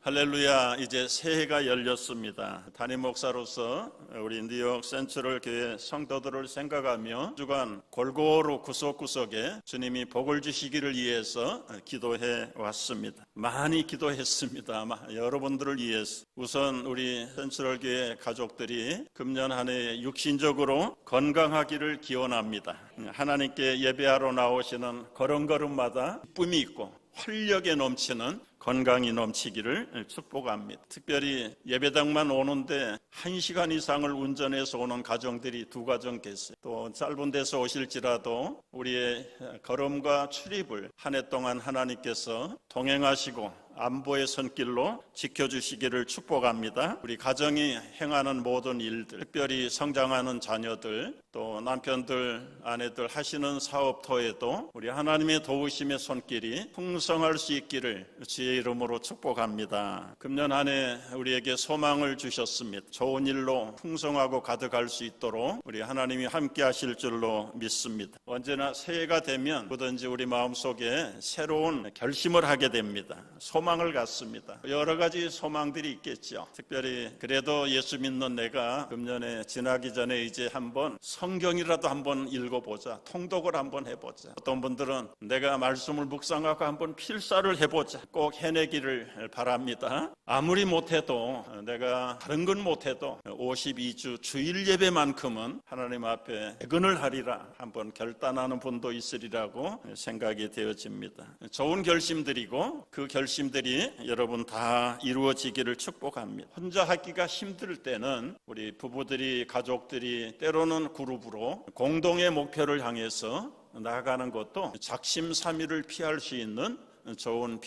할렐루야. 이제 새해가 열렸습니다. 담임 목사로서 우리 뉴욕 센트럴 교회 성도들을 생각하며 주간 골고루 구석구석에 주님이 복을 주시기를 위해서 기도해 왔습니다. 많이 기도했습니다. 여러분들을 위해서. 우선 우리 센트럴 교회 가족들이 금년 한 해 육신적으로 건강하기를 기원합니다. 하나님께 예배하러 나오시는 걸음걸음마다 뿜이 있고 활력에 넘치는 건강이 넘치기를 축복합니다. 특별히 예배당만 오는데 1시간 이상을 운전해서 오는 가정들이 2가정 계세요. 또 짧은 데서 오실지라도 우리의 걸음과 출입을 한 해 동안 하나님께서 동행하시고 안보의 손길로 지켜주시기를 축복합니다. 우리 가정이 행하는 모든 일들, 특별히 성장하는 자녀들, 또 남편들, 아내들 하시는 사업터에도 우리 하나님의 도우심의 손길이 풍성할 수 있기를 주의 이름으로 축복합니다. 금년 한 해 우리에게 소망을 주셨습니다. 좋은 일로 풍성하고 가득할 수 있도록 우리 하나님이 함께 하실 줄로 믿습니다. 언제나 새해가 되면 뭐든지 우리 마음속에 새로운 결심을 하게 됩니다. 소망을 갖습니다. 여러 가지 소망들이 있겠죠. 특별히 그래도 예수 믿는 내가 금년에 지나기 전에 이제 한번 성경이라도 한번 읽어보자, 통독을 한번 해보자. 어떤 분들은 내가 말씀을 묵상하고 한번 필사를 해보자, 꼭 해내기를 바랍니다. 아무리 못해도, 내가 다른 건 못해도 52주 주일 예배만큼은 하나님 앞에 대근을 하리라 한번 결단하는 분도 있으리라고 생각이 되어집니다. 좋은 결심들이고 그 결심들이 여러분 다 이루어지기를 축복합니다. 혼자 하기가 힘들 때는 우리 부부들이, 가족들이 때로는 그룹으로 공동의 목표를 향해서 나아가는 것도 작심삼일을 피할 수 있는 좋은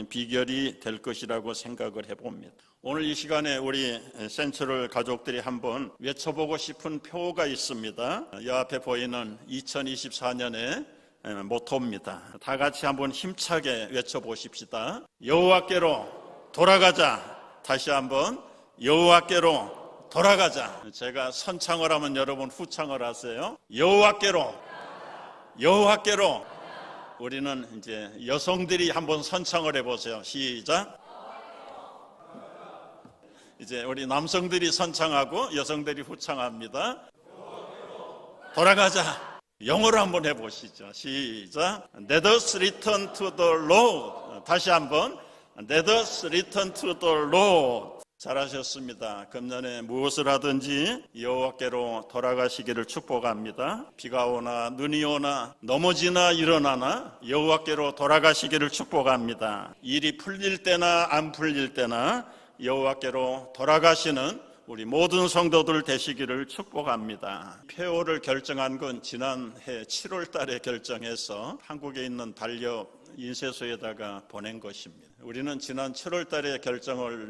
비결이 될 것이라고 생각을 해봅니다. 오늘 이 시간에 우리 센트럴 가족들이 한번 외쳐보고 싶은 표가 있습니다. 이 앞에 보이는 2024년에 모토입니다. 다 같이 한번 힘차게 외쳐보십시다. 여호와께로 돌아가자. 다시 한번 여호와께로 돌아가자. 제가 선창을 하면 여러분 후창을 하세요. 여호와께로, 여호와께로. 우리는 이제 여성들이 한번 선창을 해보세요. 시작. 이제 우리 남성들이 선창하고 여성들이 후창합니다. 돌아가자. 영어로 한번 해보시죠. 시작. Let us return to the Lord. 다시 한번 Let us return to the Lord. 잘하셨습니다. 금년에 무엇을 하든지 여호와께로 돌아가시기를 축복합니다. 비가 오나 눈이 오나 넘어지나 일어나나 여호와께로 돌아가시기를 축복합니다. 일이 풀릴 때나 안 풀릴 때나 여호와께로 돌아가시는 우리 모든 성도들 되시기를 축복합니다. 폐호를 결정한 건 지난해 7월 달에 결정해서 한국에 있는 반려 인쇄소에다가 보낸 것입니다. 우리는 지난 7월 달에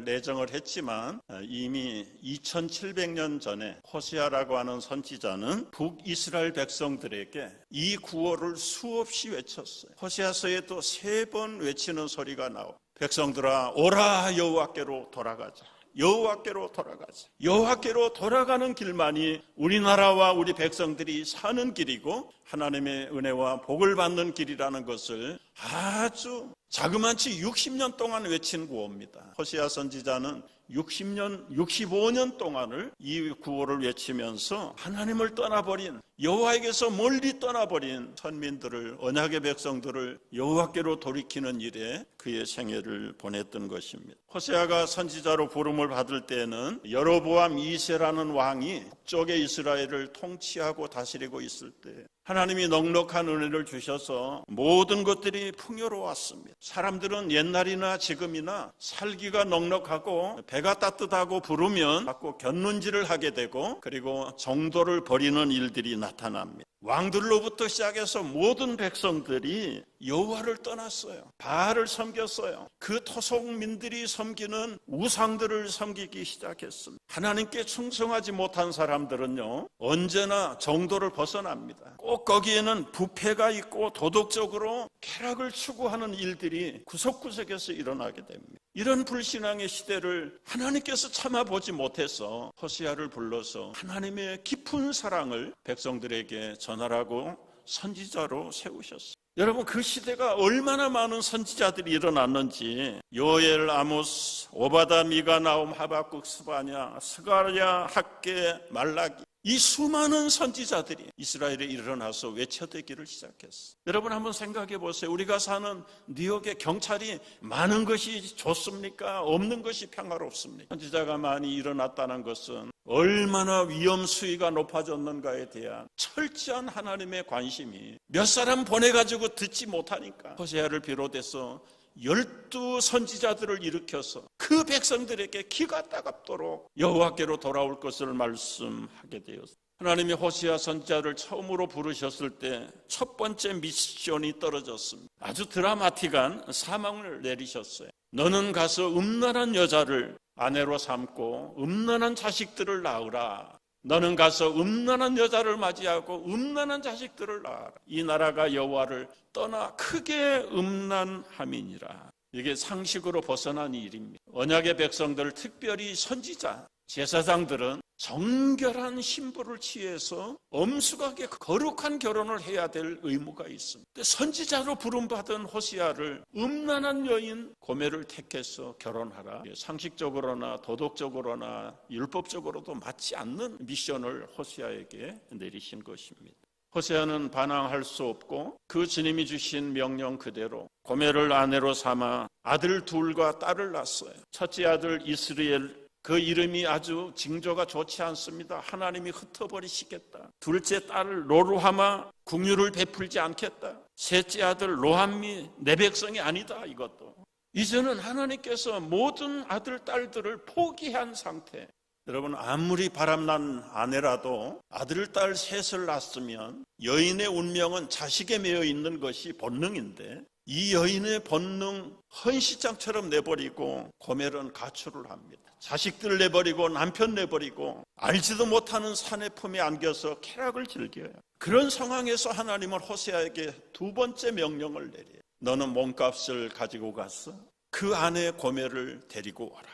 내정을 했지만 이미 2700년 전에 호세아라고 하는 선지자는 북이스라엘 백성들에게 이 구호를 수없이 외쳤어요. 호세아서에도 3번 외치는 소리가 나오고, 백성들아 오라 여호와께로 돌아가자. 여호와께로 돌아가자. 여호와께로 돌아가는 길만이 우리나라와 우리 백성들이 사는 길이고 하나님의 은혜와 복을 받는 길이라는 것을 아주 자그마치 60년 동안 외친 구호입니다. 호세아 선지자는 65년 동안을 이 구호를 외치면서 하나님을 떠나버린, 여호와에게서 멀리 떠나버린 선민들을, 언약의 백성들을 여호와께로 돌이키는 일에 그의 생애를 보냈던 것입니다. 호세아가 선지자로 부름을 받을 때는 여로보암 2세라는 왕이 북쪽의 이스라엘을 통치하고 다스리고 있을 때 하나님이 넉넉한 은혜를 주셔서 모든 것들이 풍요로웠습니다. 사람들은 옛날이나 지금이나 살기가 넉넉하고 배가 따뜻하고 부르면 자꾸 곁눈질을 하게 되고, 그리고 정도를 버리는 일들이 나타납니다. 왕들로부터 시작해서 모든 백성들이 여호와를 떠났어요. 바알을 섬겼어요. 그 토속민들이 섬기는 우상들을 섬기기 시작했습니다. 하나님께 충성하지 못한 사람들은요, 언제나 정도를 벗어납니다. 꼭 거기에는 부패가 있고 도덕적으로 쾌락을 추구하는 일들이 구석구석에서 일어나게 됩니다. 이런 불신앙의 시대를 하나님께서 참아보지 못해서 호세아를 불러서 하나님의 깊은 사랑을 백성들에게 전하라고 선지자로 세우셨어요. 여러분, 그 시대가 얼마나 많은 선지자들이 일어났는지, 요엘, 아모스, 오바다, 미가, 나움, 하박국, 스바냐, 스가랴, 학개, 말라기, 이 수많은 선지자들이 이스라엘에 일어나서 외쳐대기를 시작했어요. 여러분, 한번 생각해 보세요. 우리가 사는 뉴욕의 경찰이 많은 것이 좋습니까? 없는 것이 평화롭습니까? 선지자가 많이 일어났다는 것은 얼마나 위험 수위가 높아졌는가에 대한 철저한 하나님의 관심이, 몇 사람 보내가지고 듣지 못하니까 호세아를 비롯해서 12 선지자들을 일으켜서 그 백성들에게 기가 따갑도록 여호와께로 돌아올 것을 말씀하게 되었습니다. 하나님이 호세아 선지자를 처음으로 부르셨을 때 첫 번째 미션이 떨어졌습니다. 아주 드라마틱한 사명을 내리셨어요. 너는 가서 음란한 여자를 아내로 삼고 음란한 자식들을 낳으라. 너는 가서 음란한 여자를 맞이하고 음란한 자식들을 낳아라. 이 나라가 여호와를 떠나 크게 음란함이니라. 이게 상식으로 벗어난 일입니다. 언약의 백성들, 특별히 선지자, 제사장들은 정결한 신부를 취해서 엄숙하게 거룩한 결혼을 해야 될 의무가 있습니다. 선지자로 부름받은 호세아를 음란한 여인 고멜을 택해서 결혼하라. 상식적으로나 도덕적으로나 율법적으로도 맞지 않는 미션을 호세아에게 내리신 것입니다. 호세아는 반항할 수 없고 그 주님이 주신 명령 그대로 고멜을 아내로 삼아 아들 둘과 딸을 낳았어요. 첫째 아들 이스라엘, 그 이름이 아주 징조가 좋지 않습니다. 하나님이 흩어버리시겠다. 둘째 딸을 로루하마, 궁유를 베풀지 않겠다. 셋째 아들 로함미, 내 백성이 아니다. 이것도 이제는 하나님께서 모든 아들 딸들을 포기한 상태. 여러분, 아무리 바람난 아내라도 아들 딸 셋을 낳았으면 여인의 운명은 자식에 매여 있는 것이 본능인데, 이 여인의 본능 헌시장처럼 내버리고 고멜은 가출을 합니다. 자식들 내버리고 남편 내버리고 알지도 못하는 사내 품에 안겨서 쾌락을 즐겨요. 그런 상황에서 하나님은 호세아에게 두 번째 명령을 내려요. 너는 몸값을 가지고 가서 그 아내 고멜을 데리고 와라.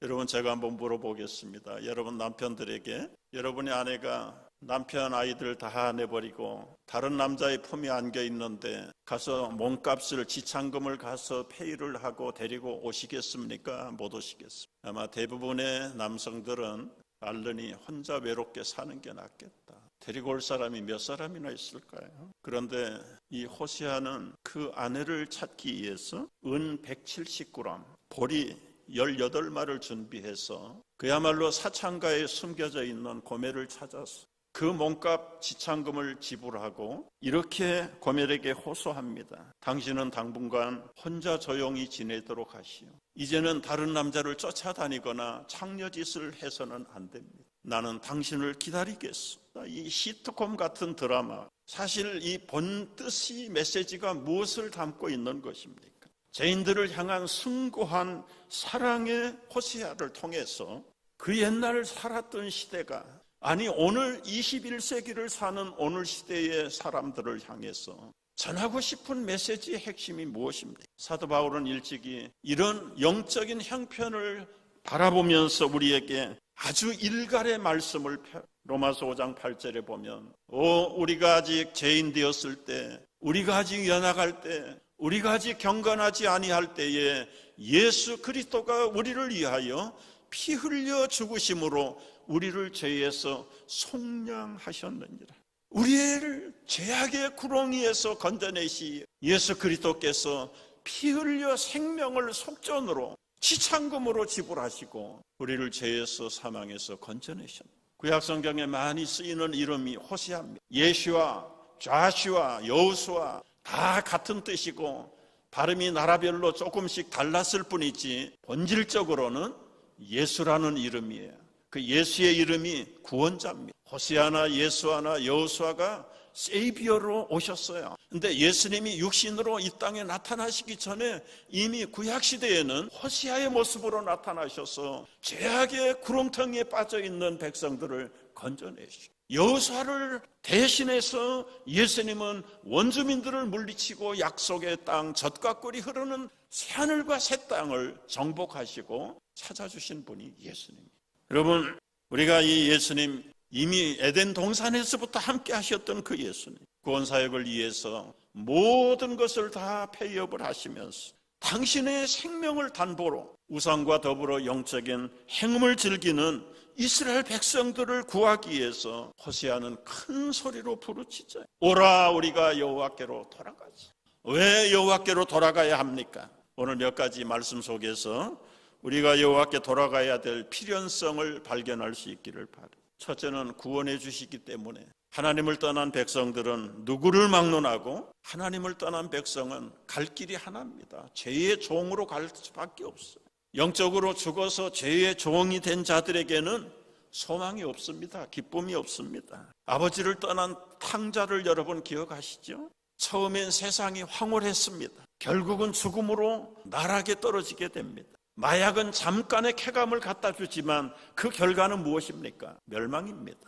여러분, 제가 한번 물어보겠습니다. 여러분 남편들에게, 여러분의 아내가 남편 아이들 다 내버리고 다른 남자의 품에 안겨 있는데 가서 몸값을, 지참금을 가서 페이를 하고 데리고 오시겠습니까? 못 오시겠습니까? 아마 대부분의 남성들은 알르니 혼자 외롭게 사는 게 낫겠다. 데리고 올 사람이 몇 사람이나 있을까요? 그런데 이 호세아는 그 아내를 찾기 위해서 은 170g, 보리 18마를 준비해서 그야말로 사창가에 숨겨져 있는 고멜을 찾아서 그 몸값 지참금을 지불하고 이렇게 고멜에게 호소합니다. 당신은 당분간 혼자 조용히 지내도록 하시오. 이제는 다른 남자를 쫓아다니거나 창녀짓을 해서는 안 됩니다. 나는 당신을 기다리겠소. 이 시트콤 같은 드라마, 사실 이 본 뜻이, 메시지가 무엇을 담고 있는 것입니까? 죄인들을 향한 숭고한 사랑의 호세아를 통해서 그 옛날 살았던 시대가, 아니 오늘 21세기를 사는 오늘 시대의 사람들을 향해서 전하고 싶은 메시지의 핵심이 무엇입니까? 사도 바울은 일찍이 이런 영적인 형편을 바라보면서 우리에게 아주 일갈의 말씀을 로마서 5장 8절에 보면, 우리가 아직 죄인 되었을 때, 우리가 아직 연약할 때, 우리가 아직 경건하지 아니할 때에 예수 그리스도가 우리를 위하여 피 흘려 죽으심으로 우리를 죄에서 속량하셨느니라. 우리를 죄악의 구렁이에서 건져내시 예수 그리스도께서 피 흘려 생명을 속전으로 지참금으로 지불하시고 우리를 죄에서 사망에서 건져내셨다. 구약성경에 많이 쓰이는 이름이 호세아입니다. 예슈아, 좌슈아, 여호수아 다 같은 뜻이고 발음이 나라별로 조금씩 달랐을 뿐이지 본질적으로는 예수라는 이름이에요. 그 예수의 이름이 구원자입니다. 호세아나 예수아나 여호수아가 세이비어로 오셨어요. 근데 예수님이 육신으로 이 땅에 나타나시기 전에 이미 구약시대에는 호세아의 모습으로 나타나셔서 죄악의 구렁텅이에 빠져있는 백성들을 건져내시고, 여호수아를 대신해서 예수님은 원주민들을 물리치고 약속의 땅, 젖과 꿀이 흐르는 새하늘과 새 땅을 정복하시고 찾아주신 분이 예수님. 여러분, 우리가 이 예수님, 이미 에덴 동산에서부터 함께 하셨던 그 예수님, 구원사역을 위해서 모든 것을 다 폐업을 하시면서 당신의 생명을 담보로 우상과 더불어 영적인 행음을 즐기는 이스라엘 백성들을 구하기 위해서 호세아는 큰 소리로 부르짖어요. 오라, 우리가 여호와께로 돌아가자. 왜 여호와께로 돌아가야 합니까? 오늘 몇 가지 말씀 속에서 우리가 여호와께 돌아가야 될 필연성을 발견할 수 있기를 바라요. 첫째는 구원해 주시기 때문에. 하나님을 떠난 백성들은 누구를 막론하고 하나님을 떠난 백성은 갈 길이 하나입니다. 죄의 종으로 갈 수밖에 없어요. 영적으로 죽어서 죄의 종이 된 자들에게는 소망이 없습니다. 기쁨이 없습니다. 아버지를 떠난 탕자를 여러분 기억하시죠? 처음엔 세상이 황홀했습니다. 결국은 죽음으로 나락에 떨어지게 됩니다. 마약은 잠깐의 쾌감을 갖다 주지만 그 결과는 무엇입니까? 멸망입니다.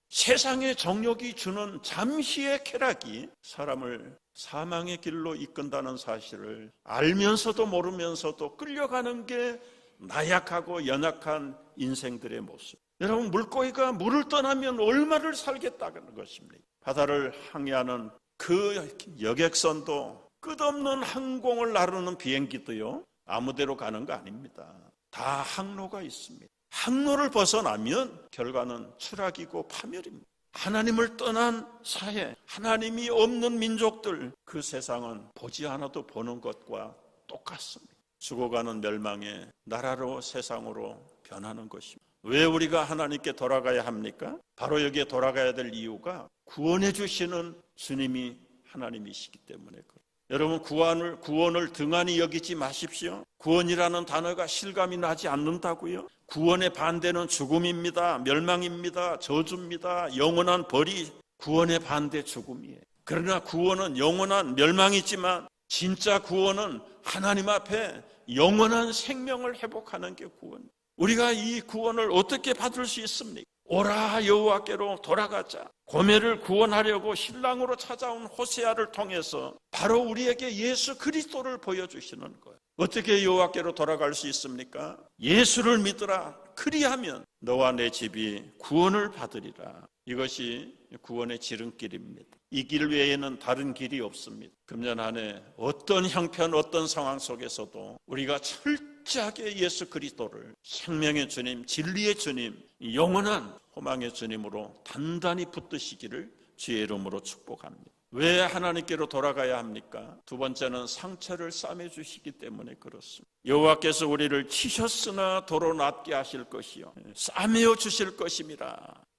세상의 정욕이 주는 잠시의 쾌락이 사람을 사망의 길로 이끈다는 사실을 알면서도 모르면서도 끌려가는 게 나약하고 연약한 인생들의 모습. 여러분, 물고기가 물을 떠나면 얼마를 살겠다는 것입니다. 바다를 항해하는 그 여객선도 끝없는 항공을 나르는 비행기도요, 아무데로 가는 거 아닙니다. 다 항로가 있습니다. 항로를 벗어나면 결과는 추락이고 파멸입니다. 하나님을 떠난 사회, 하나님이 없는 민족들, 그 세상은 보지 않아도 보는 것과 똑같습니다. 죽어가는 멸망의 나라로, 세상으로 변하는 것입니다. 왜 우리가 하나님께 돌아가야 합니까? 바로 여기에 돌아가야 될 이유가 구원해 주시는 주님이 하나님이시기 때문에 그래요. 여러분, 구원을 등한히 여기지 마십시오. 구원이라는 단어가 실감이 나지 않는다고요? 구원의 반대는 죽음입니다. 멸망입니다. 저주입니다. 영원한 벌이 구원의 반대 죽음이에요. 그러나 구원은 영원한 멸망이지만 진짜 구원은 하나님 앞에 영원한 생명을 회복하는 게 구원. 우리가 이 구원을 어떻게 받을 수 있습니까? 오라, 여호와께로 돌아가자. 고멜을 구원하려고 신랑으로 찾아온 호세아를 통해서 바로 우리에게 예수 그리스도를 보여주시는 거예요. 어떻게 여호와께로 돌아갈 수 있습니까? 예수를 믿으라. 그리하면 너와 내 집이 구원을 받으리라. 이것이 구원의 지름길입니다. 이 길 외에는 다른 길이 없습니다. 금년 한 해 어떤 형편, 어떤 상황 속에서도 우리가 철저하게 예수 그리스도를 생명의 주님, 진리의 주님, 영원한 소망의 주님으로 단단히 붙드시기를 주의 이름으로 축복합니다. 왜 하나님께로 돌아가야 합니까? 두 번째는 상처를 싸매주시기 때문에 그렇습니다. 여호와께서 우리를 치셨으나 도로 낫게 하실 것이요 싸매어 주실 것임이라.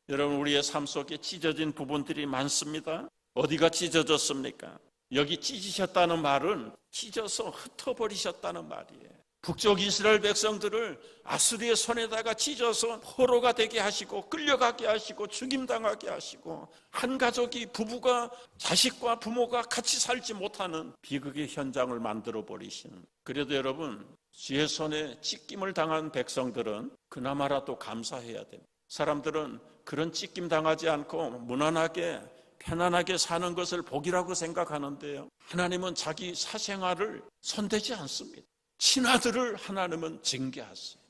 여러분, 우리의 삶 속에 찢어진 부분들이 많습니다. 어디가 찢어졌습니까? 여기 찢으셨다는 말은 찢어서 흩어버리셨다는 말이에요. 북쪽 이스라엘 백성들을 아수리의 손에다가 찢어서 포로가 되게 하시고 끌려가게 하시고 죽임당하게 하시고 한 가족이, 부부가, 자식과 부모가 같이 살지 못하는 비극의 현장을 만들어 버리시는. 그래도 여러분, 주의 손에 찢김을 당한 백성들은 그나마라도 감사해야 됩니다. 사람들은 그런 찢김 당하지 않고 무난하게 편안하게 사는 것을 복이라고 생각하는데요, 하나님은 자기 사생활을 손대지 않습니다. 친아들을 하나님은 징계하세요.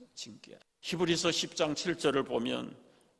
히브리서 10장 7절을 보면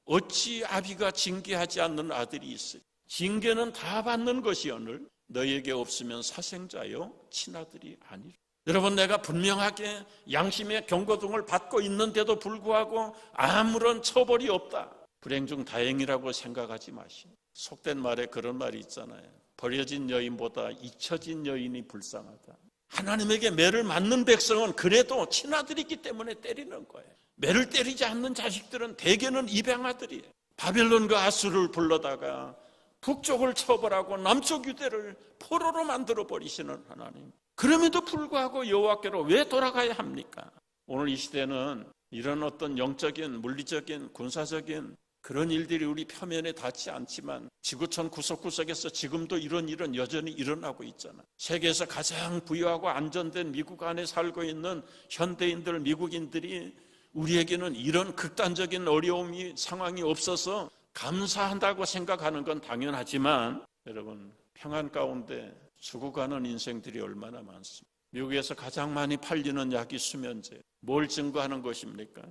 어찌 아비가 징계하지 않는 아들이 있어요. 징계는 다 받는 것이오늘 너희에게 없으면 사생자요 친아들이 아니라. 여러분, 내가 분명하게 양심의 경고등을 받고 있는데도 불구하고 아무런 처벌이 없다. 불행 중 다행이라고 생각하지 마시오. 속된 말에 그런 말이 있잖아요. 버려진 여인보다 잊혀진 여인이 불쌍하다. 하나님에게 매를 맞는 백성은 그래도 친아들이기 때문에 때리는 거예요. 매를 때리지 않는 자식들은 대개는 입양아들이에요. 바벨론과 아수르를 불러다가 북쪽을 처벌하고 남쪽 유대를 포로로 만들어 버리시는 하나님. 그럼에도 불구하고 여호와께로 왜 돌아가야 합니까? 오늘 이 시대는 이런 어떤 영적인, 물리적인, 군사적인 그런 일들이 우리 표면에 닿지 않지만 지구촌 구석구석에서 지금도 이런 일은 여전히 일어나고 있잖아요. 세계에서 가장 부유하고 안전된 미국 안에 살고 있는 현대인들, 미국인들이 우리에게는 이런 극단적인 어려움이, 상황이 없어서 감사한다고 생각하는 건 당연하지만 여러분, 평안 가운데 죽어가는 인생들이 얼마나 많습니까? 미국에서 가장 많이 팔리는 약이 수면제. 뭘 증거하는 것입니까?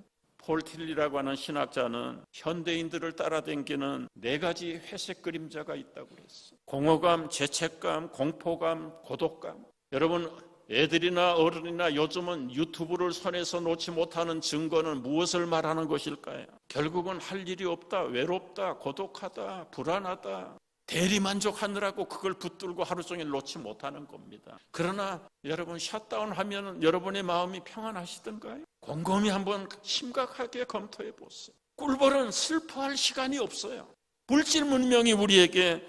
폴 틸리라고 하는 신학자는 현대인들을 따라다니는 4가지 회색 그림자가 있다고 그랬어요. 공허감, 죄책감, 공포감, 고독감. 여러분, 애들이나 어른이나 요즘은 유튜브를 손에서 놓지 못하는 증거는 무엇을 말하는 것일까요? 결국은 할 일이 없다, 외롭다, 고독하다, 불안하다, 대리만족하느라고 그걸 붙들고 하루 종일 놓지 못하는 겁니다. 그러나 여러분, 셧다운하면 여러분의 마음이 평안하시던가요? 곰곰이 한번 심각하게 검토해 보세요. 꿀벌은 슬퍼할 시간이 없어요. 물질 문명이 우리에게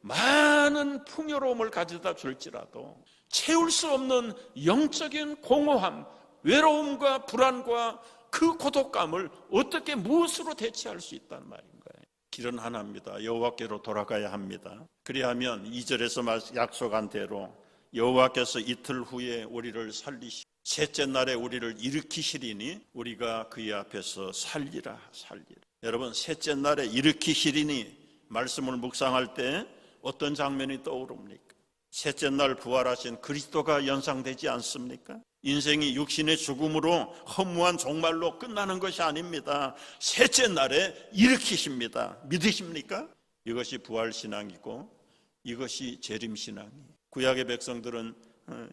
많은 풍요로움을 가져다 줄지라도 채울 수 없는 영적인 공허함, 외로움과 불안과 그 고독감을 어떻게 무엇으로 대체할 수 있다는 말인가요? 길은 하나입니다. 여호와께로 돌아가야 합니다. 그리하면 2절에서 약속한 대로 여호와께서 이틀 후에 우리를 살리시고 셋째 날에 우리를 일으키시리니 우리가 그의 앞에서 살리라. 여러분, 셋째 날에 일으키시리니 말씀을 묵상할 때 어떤 장면이 떠오릅니까? 셋째 날 부활하신 그리스도가 연상되지 않습니까? 인생이 육신의 죽음으로 허무한 종말로 끝나는 것이 아닙니다. 셋째 날에 일으키십니다. 믿으십니까? 이것이 부활신앙이고 이것이 재림신앙이에요. 구약의 백성들은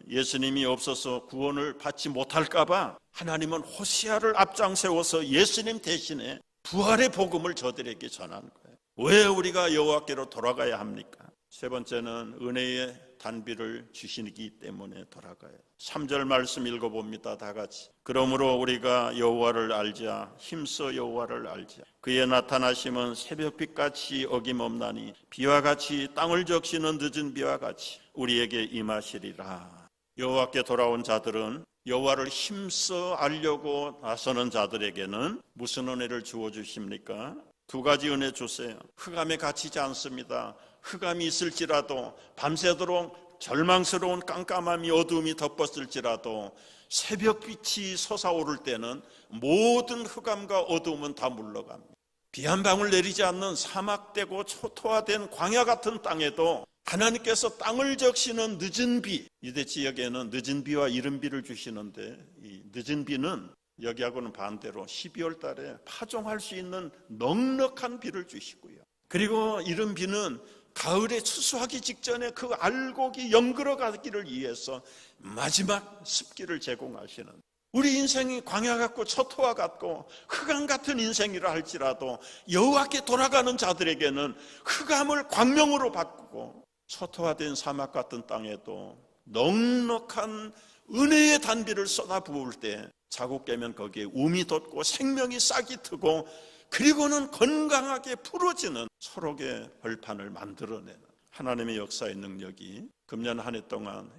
예수님이 없어서 구원을 받지 못할까 봐 하나님은 호시아를 앞장 세워서 예수님 대신에 부활의 복음을 저들에게 전한 거예요. 왜 우리가 여호와께로 돌아가야 합니까? 세 번째는 은혜의 단비를 주시기 때문에 돌아가요. 3절 말씀 읽어봅니다. 다 같이. 그러므로 우리가 여호와를 알자, 힘써 여호와를 알자. 그의 나타나심은 새벽빛같이 어김없나니 비와 같이 땅을 적시는 늦은 비와 같이 우리에게 임하시리라. 여호와께 돌아온 자들은 여호와를 힘써 알려고 나서는 자들에게는 무슨 은혜를 주어주십니까? 2가지 은혜 주세요. 흑암에 갇히지 않습니다. 흑암이 있을지라도 밤새도록 절망스러운 깜깜함이 어두움이 덮었을지라도 새벽빛이 솟아오를 때는 모든 흑암과 어두움은 다 물러갑니다. 비 한 방울 내리지 않는 사막되고 초토화된 광야 같은 땅에도 하나님께서 땅을 적시는 늦은 비, 유대 지역에는 늦은 비와 이른 비를 주시는데 이 늦은 비는 여기하고는 반대로 12월 달에 파종할 수 있는 넉넉한 비를 주시고요. 그리고 이른 비는 가을에 추수하기 직전에 그 알곡이 연그러 가기를 위해서 마지막 습기를 제공하시는, 우리 인생이 광야 같고 초토화 같고 흑암 같은 인생이라 할지라도 여호와께 돌아가는 자들에게는 흑암을 광명으로 바꾸고 초토화된 사막 같은 땅에도 넉넉한 은혜의 단비를 쏟아부을 때 자국 깨면 거기에 움이 돋고 생명이 싹이 트고 그리고는 건강하게 풀어지는 초록의 벌판을 만들어내는 하나님의 역사의 능력이 금년 한 해 동안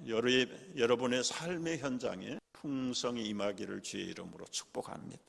여러분의 삶의 현장에 풍성히 임하기를 주의 이름으로 축복합니다.